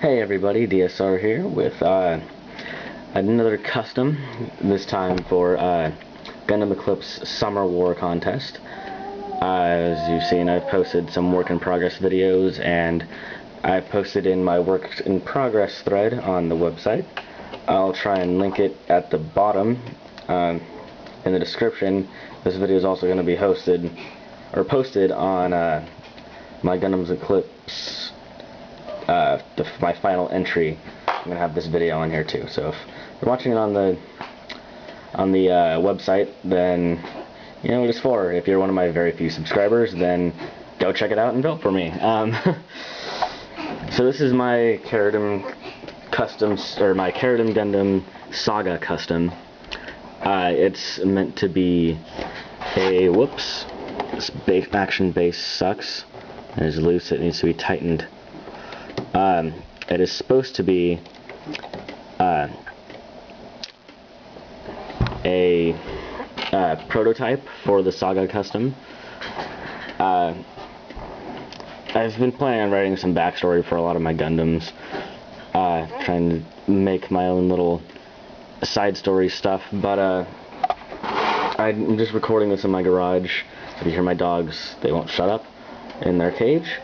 Hey everybody, DSR here with another custom, this time for Gundam Eclipse Summer War Contest. As you've seen, I've posted some work in progress videos, and I've posted in my work in progress thread on the website. I'll try and link it at the bottom in the description. This video is also going to be posted on my Gundam Eclipse. My final entry. I'm gonna have this video on here too. So if you're watching it on the website, then you know what it's for. If you're one of my very few subscribers, then go check it out and vote for me. So this is my Cherudim my Cherudim Gundam Saga custom. It's meant to be a this action base sucks. It is loose. It needs to be tightened. It is supposed to be a prototype for the Saga custom. I've been planning on writing some backstory for a lot of my Gundams, trying to make my own little side story stuff, but I'm just recording this in my garage. If you hear my dogs, they won't shut up in their cage.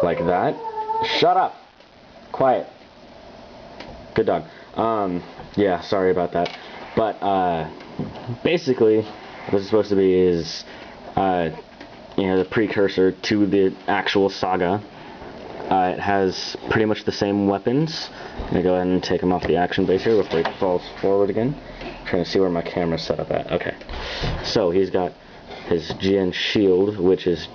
Like that. Shut up! Quiet. Good dog. Yeah, sorry about that. But, basically, what it's supposed to be is, you know, the precursor to the actual Saga. It has pretty much the same weapons. I'm gonna go ahead and take him off the action base here before he falls forward again. I'm trying to see where my camera's set up at. Okay. So, he's got his GN shield, which is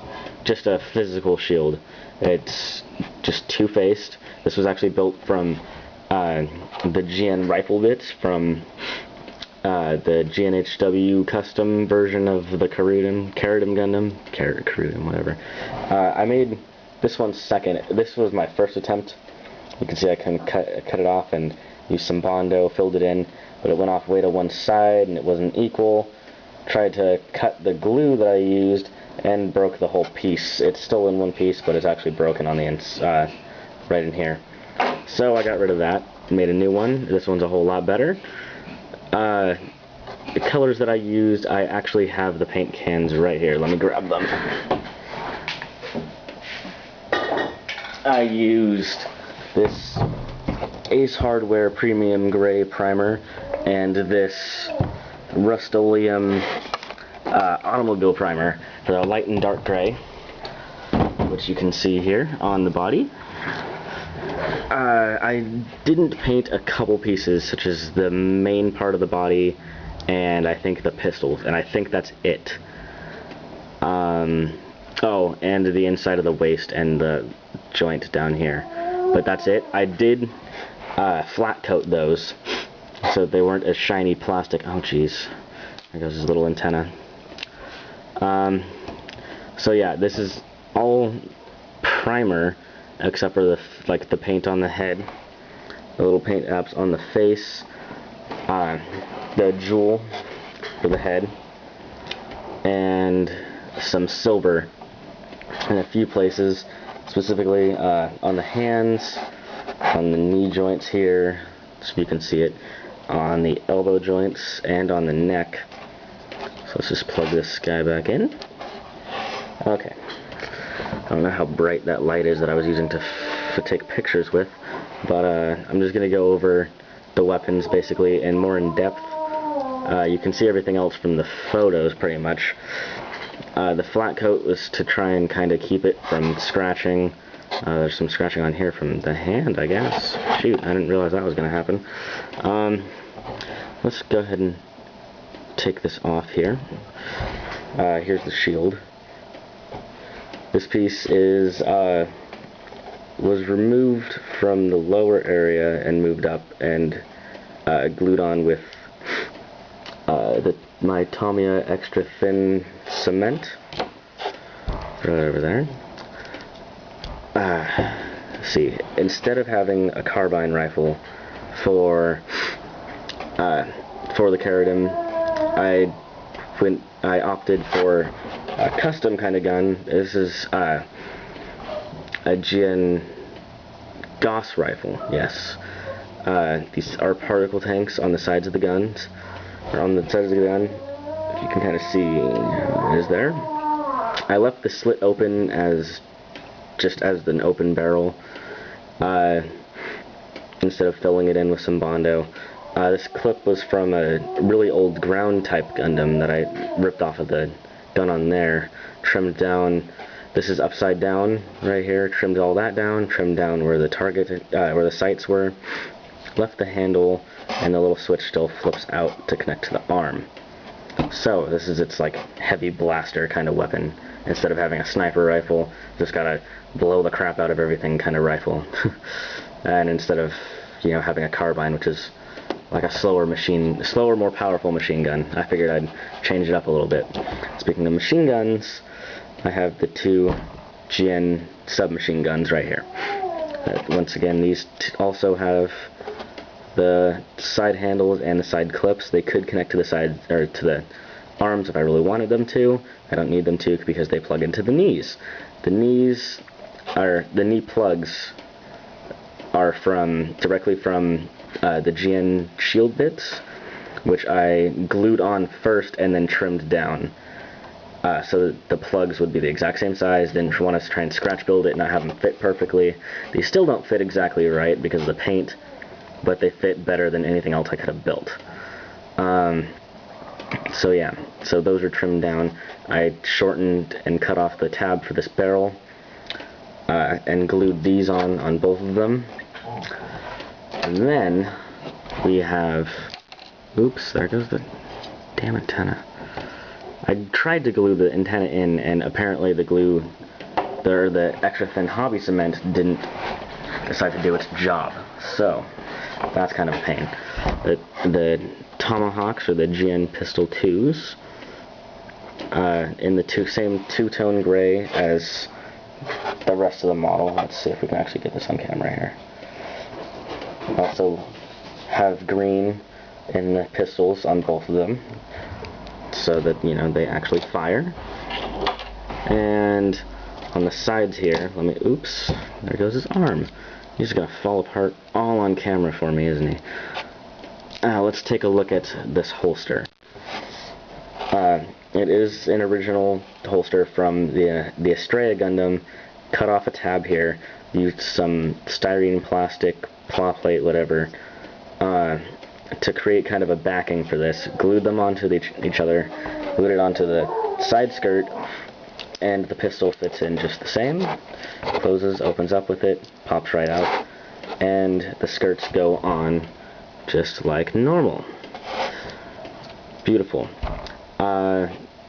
just a physical shield. It's just two-faced. This was actually built from the GN Rifle bits from the GNHW custom version of the Cherudim Gundam, whatever. I made this one second. This was my first attempt. You can see I can cut it off and use some Bondo, filled it in, but it went off way to one side and it wasn't equal. Tried to cut the glue that I used and broke the whole piece. It's still in one piece, but it's actually broken on the inside, right in here. So I got rid of that, made a new one. This one's a whole lot better. The colors that I used, I actually have the paint cans right here. Let me grab them. I used this Ace Hardware Premium Gray Primer and this Rust-Oleum Automobile Primer for the light and dark gray, which you can see here on the body. I didn't paint a couple pieces, such as the main part of the body and I think the pistols, and I think that's it. Oh, and the inside of the waist and the joint down here, but that's it. I did flat coat those so that they weren't as shiny plastic. Oh jeez, there goes his little antenna. So yeah, this is all primer except for the paint on the head, the little paint apps on the face, the jewel for the head, and some silver in a few places, specifically on the hands, on the knee joints here, so you can see it, on the elbow joints, and on the neck. So let's just plug this guy back in. Okay. I don't know how bright that light is that I was using to take pictures with, but I'm just going to go over the weapons basically and more in depth. You can see everything else from the photos pretty much. The flat coat was to try and kind of keep it from scratching. There's some scratching on here from the hand, I guess. Shoot, I didn't realize that was going to happen. Let's go ahead and take this off here. Here's the shield. This piece is was removed from the lower area and moved up and glued on with my Tamiya extra thin cement right over there. See, instead of having a carbine rifle for the Cherudim, I opted for a custom kind of gun. This is a GN Gauss Rifle, yes. These are particle tanks on the sides of the guns, or on the sides of the gun. If you can kind of see, is there. I left the slit open just as an open barrel, instead of filling it in with some Bondo. This clip was from a really old ground type Gundam that I ripped off of the gun on there, trimmed down. This is upside down right here, trimmed all that down, trimmed down where the target, where the sights were, left the handle, and the little switch still flips out to connect to the arm. So this is its like heavy blaster kind of weapon. Instead of having a sniper rifle, just gotta blow the crap out of everything kind of rifle. And instead of, you know, having a carbine, which is like a slower, more powerful machine gun, I figured I'd change it up a little bit. Speaking of machine guns, I have the two GN submachine guns right here. Once again, these also have the side handles and the side clips. They could connect to the side, or to the arms if I really wanted them to. I don't need them to because they plug into the knees. The knee plugs are directly from the GN shield bits, which I glued on first and then trimmed down. So the plugs would be the exact same size. Didn't want to try and scratch build it and not have them fit perfectly. These still don't fit exactly right because of the paint, but they fit better than anything else I could have built. So yeah, so those are trimmed down. I shortened and cut off the tab for this barrel, and glued these on both of them. And then we have, oops, there goes the damn antenna. I tried to glue the antenna in, and apparently the extra thin hobby cement didn't decide to do its job. So that's kind of a pain. The Tomahawks, or the GN Pistol 2s, in the same two-tone gray as the rest of the model. Let's see if we can actually get this on camera here. Also have green in the pistols on both of them, so that, you know, they actually fire. And on the sides here, oops, there goes his arm. He's gonna fall apart all on camera for me, isn't he? Let's take a look at this holster. It is an original holster from the Estrella Gundam. Cut off a tab here, used some styrene plastic, claw plate, whatever, to create kind of a backing for this. Glued them onto each other, glued it onto the side skirt, and the pistol fits in just the same. Closes, opens up with it, pops right out, and the skirts go on just like normal. Beautiful.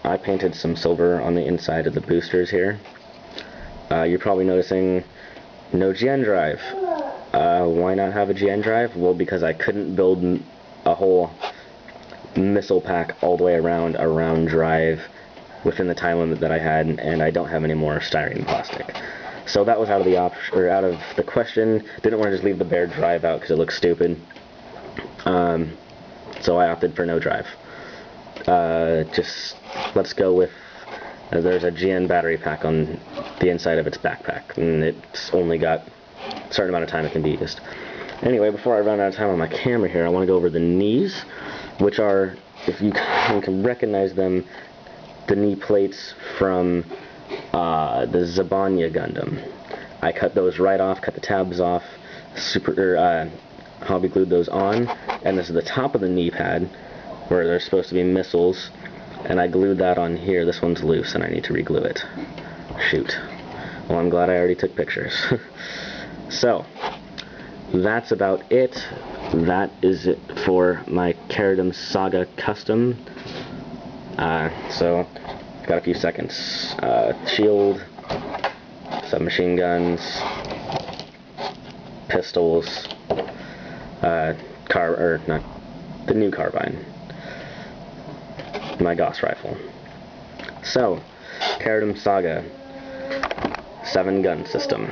I painted some silver on the inside of the boosters here. You're probably noticing no GN drive. Why not have a GN drive? Well, because I couldn't build a whole missile pack all the way around a round drive within the time limit that I had, and I don't have any more styrene plastic. So that was out of the question. Didn't want to just leave the bare drive out because it looks stupid. So I opted for no drive. Just let's go with, there's a GN battery pack on the inside of its backpack, and it's only got a certain amount of time it can be used. Anyway, before I run out of time on my camera here, I want to go over the knees, which are, if you can recognize them, the knee plates from the Zabanya Gundam. I cut those right off, cut the tabs off, hobby glued those on, and this is the top of the knee pad where there's supposed to be missiles, and I glued that on here. This one's loose and I need to re-glue it. Shoot. Well, I'm glad I already took pictures. So that's about it. That is it for my Cherudim Saga custom. So got a few seconds. Shield, submachine guns, pistols, the new carbine, my Gauss Rifle. So, Cherudim Saga 7-gun system.